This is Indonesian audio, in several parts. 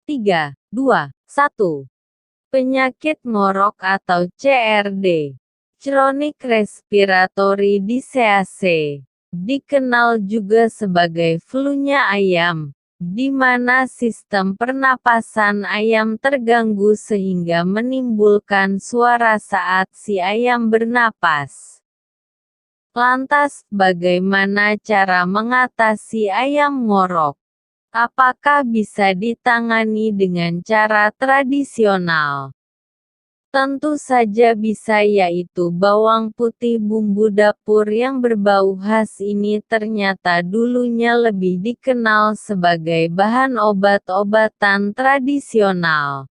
3, 2, 1. Penyakit ngorok atau CRD, Chronic Respiratory Disease, dikenal juga sebagai flu-nya ayam, di mana sistem pernapasan ayam terganggu sehingga menimbulkan suara saat si ayam bernapas. Lantas, bagaimana cara mengatasi ayam ngorok? Apakah bisa ditangani dengan cara tradisional? Tentu saja bisa, yaitu bawang putih. Bumbu dapur yang berbau khas ini ternyata dulunya lebih dikenal sebagai bahan obat-obatan tradisional.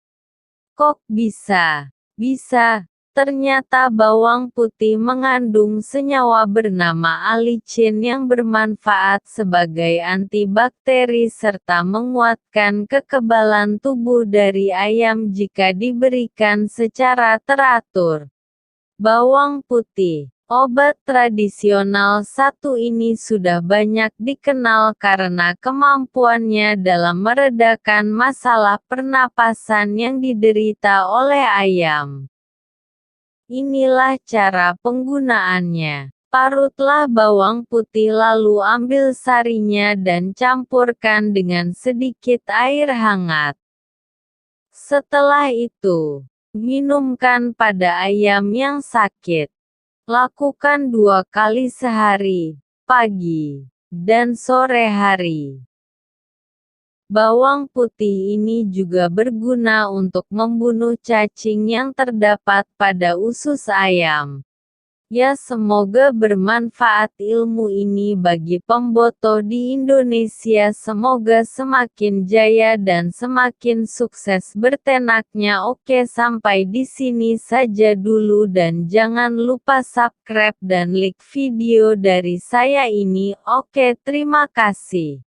Kok bisa? Bisa. Ternyata bawang putih mengandung senyawa bernama allicin yang bermanfaat sebagai antibakteri serta menguatkan kekebalan tubuh dari ayam jika diberikan secara teratur. Bawang putih, obat tradisional satu ini sudah banyak dikenal karena kemampuannya dalam meredakan masalah pernapasan yang diderita oleh ayam. Inilah cara penggunaannya. Parutlah bawang putih lalu ambil sarinya dan campurkan dengan sedikit air hangat. Setelah itu, minumkan pada ayam yang sakit. Lakukan 2 kali sehari, pagi dan sore hari. Bawang putih ini juga berguna untuk membunuh cacing yang terdapat pada usus ayam. Ya, semoga bermanfaat ilmu ini bagi pemboto di Indonesia. Semoga semakin jaya dan semakin sukses bertenaknya. Oke, sampai di sini saja dulu dan jangan lupa subscribe dan like video dari saya ini. Oke, terima kasih.